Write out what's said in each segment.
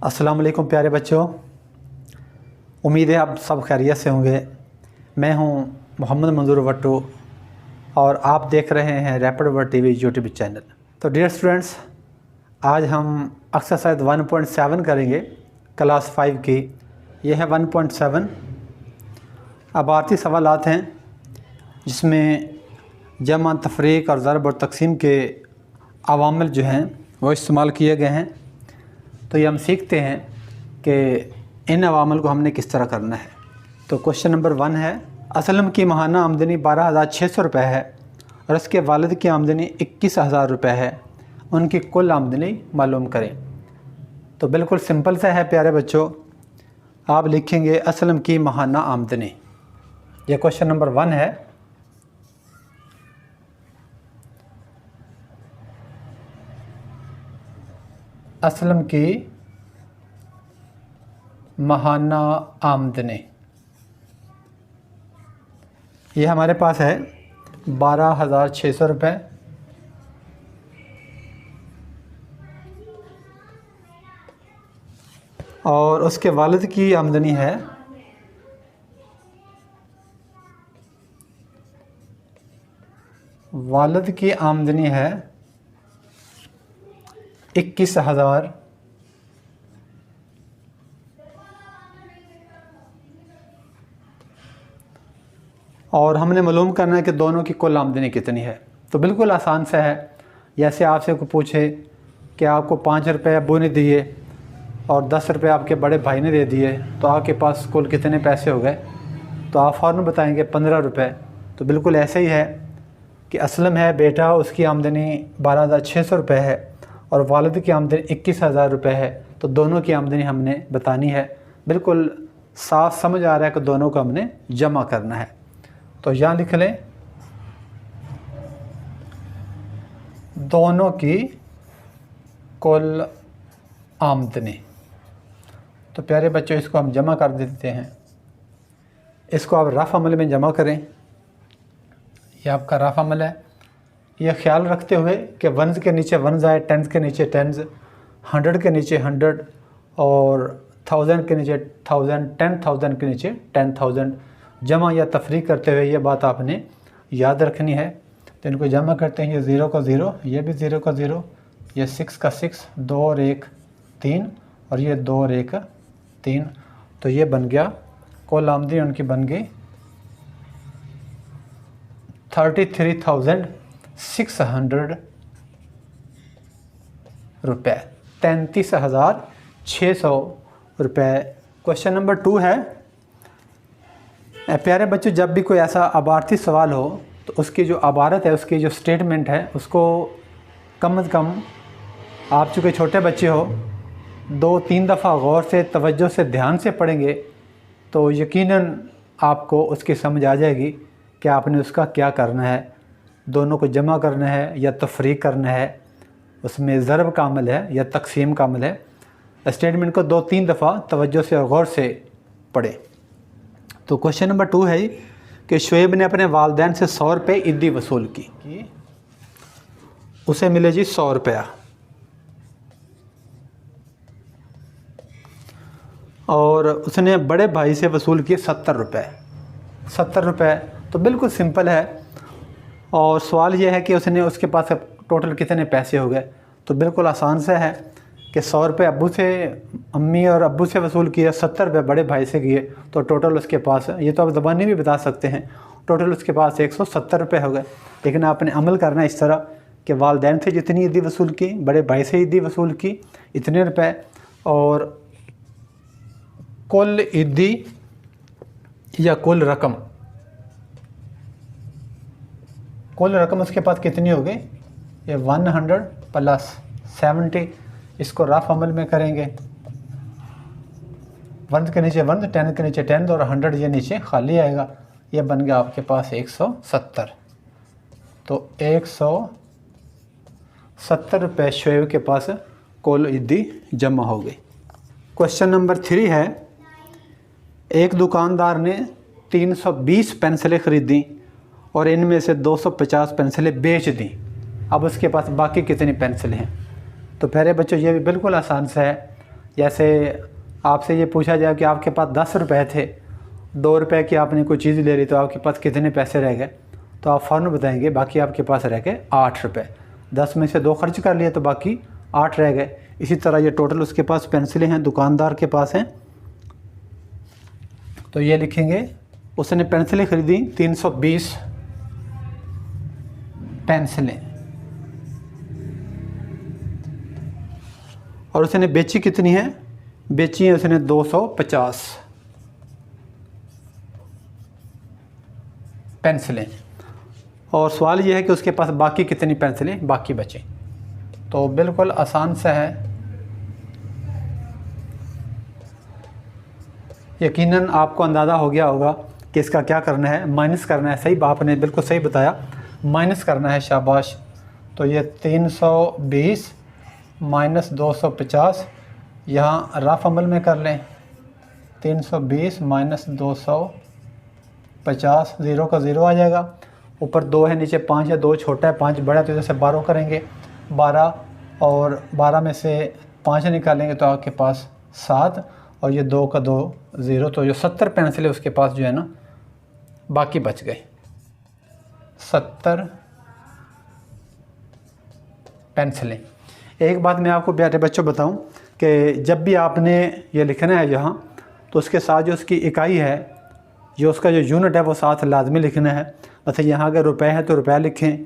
अस्सलाम वालेकुम प्यारे बच्चों, उम्मीद है आप सब खैरियत से होंगे। मैं हूं मोहम्मद मंजूर भट्टो और आप देख रहे हैं rapid word TV YouTube channel. तो डियर स्टूडेंट्स, आज हम एक्सरसाइज 1.7 करेंगे क्लास 5 की। यह है 1.7। आभारती सवालात हैं जिसमें जमा, तफरीक और ज़रब और तकसीम के अवामिल जो हैं वो इस्तेमाल किए गए हैं। तो ये हम सीखते हैं कि इन अवामिल को हमने किस तरह करना है। तो क्वेश्चन नंबर 1 है, असलम की माहाना आमदनी 12,600 रुपये है और उसके वालिद की आमदनी 21,000 रुपये है। उनकी कुल आमदनी मालूम करें। तो बिल्कुल सिंपल सा है प्यारे बच्चों, आप लिखेंगे असलम की माहाना आमदनी। ये क्वेश्चन नंबर 1 है। असलम की माहाना आमदनी ये हमारे पास है 12,600 रुपये। और उसके वालिद की आमदनी है 21,000। और हमने मालूम करना है कि दोनों की कुल आमदनी कितनी है। तो बिल्कुल आसान सा है। जैसे आपसे को पूछे कि आपको 5 रुपये अब्बू ने दिए और 10 रुपये आपके बड़े भाई ने दे दिए, तो आपके पास कुल कितने पैसे हो गए? तो आप फ़ौरन बताएंगे 15 रुपये। तो बिल्कुल ऐसे ही है कि असलम है बेटा, उसकी आमदनी 12,600 रुपये है और वालिद की आमदनी 21,000 रुपये है। तो दोनों की आमदनी हमने बतानी है। बिल्कुल साफ समझ आ रहा है कि दोनों को हमने जमा करना है। तो यहाँ लिख लें दोनों की कुल आमदनी। तो प्यारे बच्चों, इसको हम जमा कर देते हैं। इसको आप रफ अमल में जमा करें। यह आपका रफ अमल है। यह ख्याल रखते हुए कि वन्स के नीचे वन्स आए, टेंस के नीचे टेंस, 100 के नीचे 100 और 1000 के नीचे 1000, 10,000 के नीचे 10,000। जमा या तफरीक करते हुए ये बात आपने याद रखनी है। तो इनको जमा करते हैं। ये 0 का 0, ये भी 0 का 0, ये 6 का 6, 2 और 1 3 और ये 2 और 1 3। तो ये बन गया कुल आमदनी उनकी बन गई 33,600 रुपये, 33,600 रुपये। क्वेश्चन नंबर 2 है, प्यारे बच्चों, जब भी कोई ऐसा आभारती सवाल हो तो उसकी जो आबारत है, उसकी जो स्टेटमेंट है, उसको कम से कम आप चूँकि छोटे बच्चे हो 2-3 दफ़ा गौर से, तवज्जो से, ध्यान से पढ़ेंगे तो यकीनन आपको उसकी समझ आ जाएगी कि आपने उसका क्या करना है। दोनों को जमा करना है या तफरीक करना है, उसमें ज़रब का अमल है या तकसीम का अमल है। स्टेटमेंट को 2-3 दफ़ा तवज्जो से और गौर से पढ़ें। तो क्वेश्चन नंबर 2 है कि शुएब ने अपने वालिदैन से 100 रुपये ईदी वसूल की। उसे मिले जी 100 रुपया और उसने बड़े भाई से वसूल किए 70 रुपये। 70 रुपये तो बिल्कुल सिंपल है। और सवाल यह है कि उसके पास टोटल कितने पैसे हो गए। तो बिल्कुल आसान सा है कि 100 रुपये अब्बू से, अम्मी और अब्बू से वसूल किया, 70 रुपये बड़े भाई से किए, तो टोटल उसके पास, ये तो आप ज़बानी भी बता सकते हैं, टोटल उसके पास 170 रुपये हो गए। लेकिन आपने अमल करना इस तरह कि वालिदैन से जितनी ईदी वसूल की, बड़े भाई से ईदी वसूल की इतने रुपये, और कुल ईदी या कुल रकम उसके पास कितनी हो गई? ये 100 + 70। इसको रफ अमल में करेंगे। 1 के नीचे 1, 10 के नीचे 10 और 100 ये नीचे खाली आएगा। ये बन गया आपके पास 170। तो 170 रुपये शुएब के पास कुल ईदी जमा हो गई। क्वेश्चन नंबर 3 है, एक दुकानदार ने 320 पेंसिलें ख़रीदी और इनमें से 250 पेंसिलें बेच दी। अब उसके पास बाकी कितनी पेंसिलें हैं? तो प्यारे बच्चों, ये भी बिल्कुल आसान सा है। जैसे आपसे ये पूछा जाए कि आपके पास 10 रुपये थे, 2 रुपये की आपने कोई चीज़ ले ली, तो आपके पास कितने पैसे रह गए, तो आप फ़ौरन बताएंगे बाकी आपके पास रह गए 8 रुपये। 10 में से 2 खर्च कर लिए तो बाकी 8 रह गए। इसी तरह ये टोटल उसके पास पेंसिलें हैं, दुकानदार के पास हैं, तो ये लिखेंगे उसने पेंसिलें ख़रीदी 320 पेंसिलें, और उसने बेची कितनी है, बेची है उसने 250 पेंसिलें। और सवाल ये है कि उसके पास बाकी कितनी पेंसिलें बाकी बचें। तो बिल्कुल आसान सा है, यकीनन आपको अंदाज़ा हो गया होगा कि इसका क्या करना है, माइनस करना है। सही, आपने बिल्कुल सही बताया, माइनस करना है, शाबाश। तो ये 320 माइनस 250, यहाँ रफ अमल में कर लें। 320 माइनस 250, ज़ीरो का ज़ीरो आ जाएगा, ऊपर 2 है, नीचे 5 है, 2 छोटा है 5 बड़ा है, तो जैसे 12 करेंगे, 12 और 12 में से 5 निकालेंगे तो आपके पास 7, और ये 2 का 2 ज़ीरो, तो जो 70 पेंसिलें उसके पास जो है ना बाकी बच गए। 70 पेंसिलें। एक बात मैं आपको प्यारे बच्चों बताऊं कि जब भी आपने ये लिखना है यहाँ, तो उसके साथ जो उसकी इकाई है, जो उसका जो यूनिट है, वो साथ लाजमी लिखना है। मतलब यहाँ अगर रुपए हैं तो रुपया लिखें,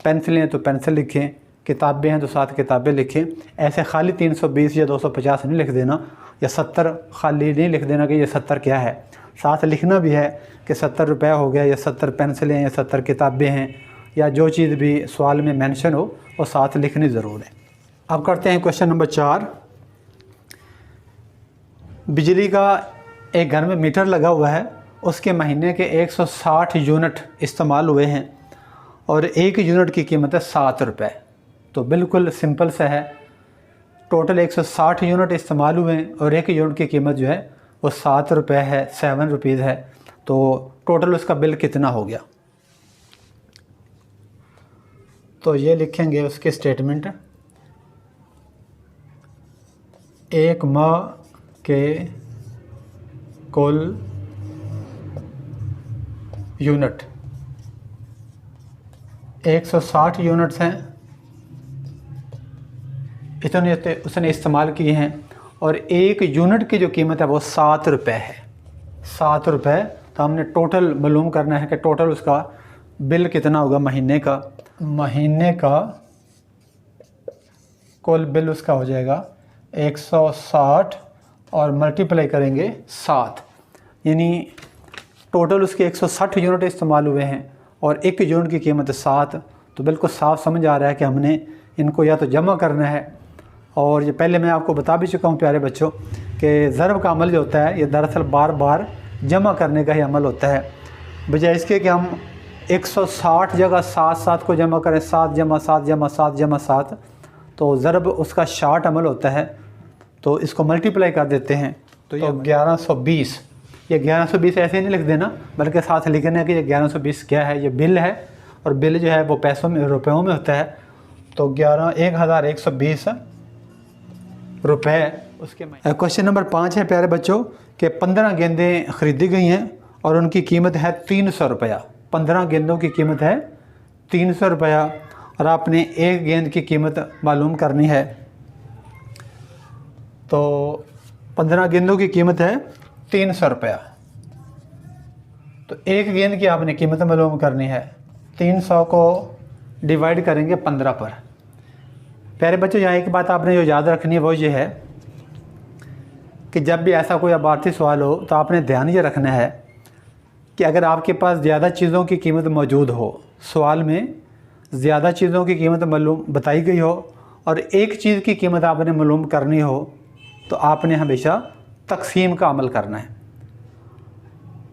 पेंसिलें हैं तो पेंसिल लिखें, किताबें हैं तो साथ किताबें लिखें। ऐसे खाली 320 या 250 नहीं लिख देना, या 70 खाली नहीं लिख देना कि ये 70 क्या है। साथ लिखना भी है कि 70 रुपया हो गया, या 70 पेंसिलें हैं, या 70 किताबें हैं, या जो चीज़ भी सवाल में मेंशन हो वो साथ लिखनी ज़रूर है। अब करते हैं क्वेश्चन नंबर 4। बिजली का एक घर में मीटर लगा हुआ है, उसके महीने के 160 यूनिट इस्तेमाल हुए हैं और एक यूनिट की कीमत है 7 रुपये। तो बिल्कुल सिंपल सा है, टोटल 160 यूनिट इस्तेमाल हुए हैं और एक यूनिट की कीमत जो है वो 7 रुपये है, 7 रुपीज़ है। तो टोटल उसका बिल कितना हो गया, तो ये लिखेंगे उसके स्टेटमेंट। एक माह के कुल यूनिट 160 यूनिट्स हैं, इतने उसने इस्तेमाल किए हैं, और एक यूनिट की जो कीमत है वो 7 रुपये है। 7 रुपये। तो हमने टोटल मालूम करना है कि टोटल उसका बिल कितना होगा महीने का। महीने का कुल बिल उसका हो जाएगा 160 और मल्टीप्लाई करेंगे 7, यानी टोटल उसके 160 यूनिट इस्तेमाल हुए हैं और एक यूनिट की कीमत है 7। तो बिल्कुल साफ समझ आ रहा है कि हमने इनको या तो जमा करना है, और ये पहले मैं आपको बता भी चुका हूँ प्यारे बच्चों कि ज़रब का अमल जो होता है ये दरअसल बार बार जमा करने का ही अमल होता है, बजाय इसके कि हम 160 जगह 7 को जमा करें, 7 जमा 7 जमा 7 जमा 7, तो ज़रब उसका शार्ट अमल होता है। तो इसको मल्टीप्लाई कर देते हैं, तो ये 1120। ये 1120 ऐसे नहीं लिख देना, बल्कि साथ लिखना है कि ये 1120 क्या है, ये बिल है, और बिल जो है वो पैसों में, रुपयों में होता है। तो 1120 रुपये उसके। क्वेश्चन नंबर 5 है प्यारे बच्चों कि 15 गेंदें ख़रीदी गई हैं और उनकी कीमत है 300 रुपया। 15 गेंदों की कीमत है 300 रुपया, और आपने एक गेंद की कीमत मालूम करनी है। तो 15 गेंदों की कीमत है 300 रुपया, तो एक गेंद की आपने कीमत मालूम करनी है। 300 को डिवाइड करेंगे 15 पर। प्यारे बच्चों, यहाँ एक बात आपने जो याद रखनी है वो ये है कि जब भी ऐसा कोई आभासी सवाल हो तो आपने ध्यान ये रखना है कि अगर आपके पास ज़्यादा चीज़ों की कीमत मौजूद हो, सवाल में ज़्यादा चीज़ों की कीमत मालूम बताई गई हो और एक चीज़ की कीमत आपने मालूम करनी हो, तो आपने हमेशा तकसीम का अमल करना है।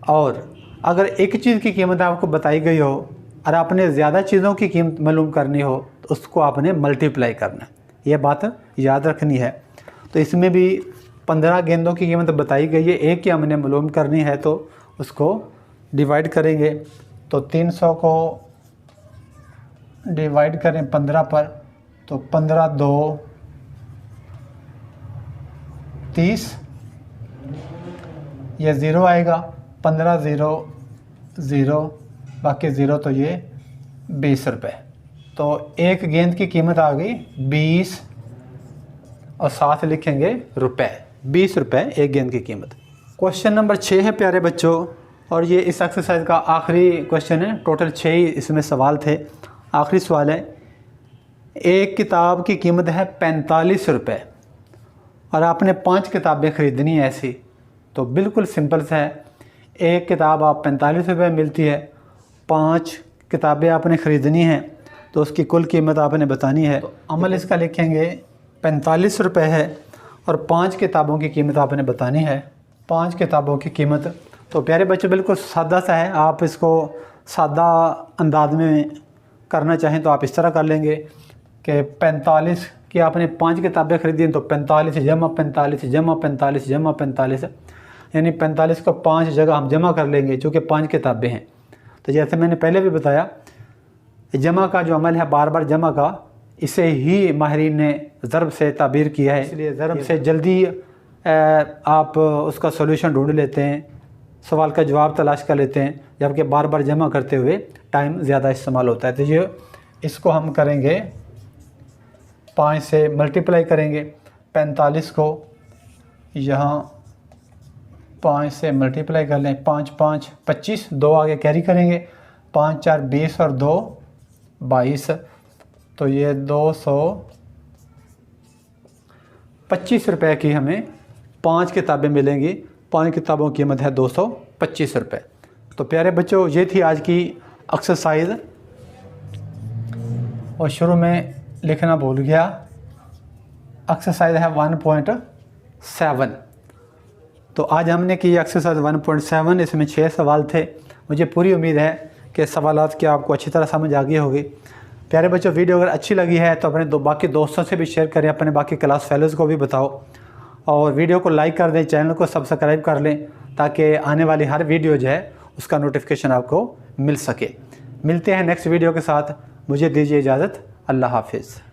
और अगर एक चीज़ की कीमत आपको बताई गई हो और आपने ज़्यादा चीज़ों की कीमत मालूम करनी हो तो उसको आपने मल्टीप्लाई करना है। ये बात याद रखनी है। तो इसमें भी 15 गेंदों की कीमत बताई गई है, एक की हमने मालूम करनी है, तो उसको डिवाइड करेंगे। तो 300 को डिवाइड करें 15 पर, तो 15 2 30, ये 0 आएगा, 15 0 0, बाकी 0 तो ये 20 रुपये। तो एक गेंद की कीमत आ गई 20 और साथ लिखेंगे रुपए, 20 रुपये एक गेंद की कीमत। क्वेश्चन नंबर 6 है प्यारे बच्चों, और ये इस एक्सरसाइज का आखिरी क्वेश्चन है। टोटल 6 ही इसमें सवाल थे। आखिरी सवाल है, एक किताब की कीमत है 45 रुपये और आपने 5 किताबें ख़रीदनी है ऐसी। तो बिल्कुल सिंपल सा है, एक किताब आप 45 रुपये मिलती है, 5 किताबें आपने ख़रीदनी हैं तो उसकी कुल कीमत आपने बतानी है। तो अमल इसका लिखेंगे 45 रुपये है और 5 किताबों की कीमत आपने बतानी है। 5 किताबों की कीमत, तो प्यारे बच्चों बिल्कुल सादा सा है। आप इसको सादा अंदाज में करना चाहें तो आप इस तरह कर लेंगे कि 45 की आपने 5 किताबें ख़रीदी हैं तो 45 जमा 45 जमा 45 जमा 45, यानी 45 को 5 जगह हम जमा कर लेंगे चूँकि 5 किताबें हैं। तो जैसे मैंने पहले भी बताया, जमा का जो अमल है बार बार जमा का, इसे ही माहिरीन ने ज़रब से ताबीर किया है, इसलिए ज़रब से जल्दी आप उसका सॉल्यूशन ढूंढ लेते हैं, सवाल का जवाब तलाश कर लेते हैं, जबकि बार बार जमा करते हुए टाइम ज़्यादा इस्तेमाल होता है। तो ये इसको हम करेंगे 5 से मल्टीप्लाई करेंगे। 45 को यहाँ 5 से मल्टीप्लाई कर लें, 5 5 25, 2 आगे कैरी करेंगे, 5 4 20 और 2 22, तो ये 225 रुपये की हमें 5 किताबें मिलेंगी। 5 किताबों की कीमत है 225 रुपये। तो प्यारे बच्चों, ये थी आज की एक्सरसाइज, और शुरू में लिखना भूल गया, एक्सरसाइज है 1.7। तो आज हमने की एक्सरसाइज 1.7, इसमें 6 सवाल थे। मुझे पूरी उम्मीद है कि सवालात की आपको अच्छी तरह समझ आ गई होगी। प्यारे बच्चों, वीडियो अगर अच्छी लगी है तो अपने बाकी दोस्तों से भी शेयर करें, अपने बाकी क्लास फेलोज़ को भी बताओ, और वीडियो को लाइक कर दें, चैनल को सब्सक्राइब कर लें ताकि आने वाली हर वीडियो जो है उसका नोटिफिकेशन आपको मिल सके। मिलते हैं नेक्स्ट वीडियो के साथ, मुझे दीजिए इजाज़त। अल्लाह हाफिज़।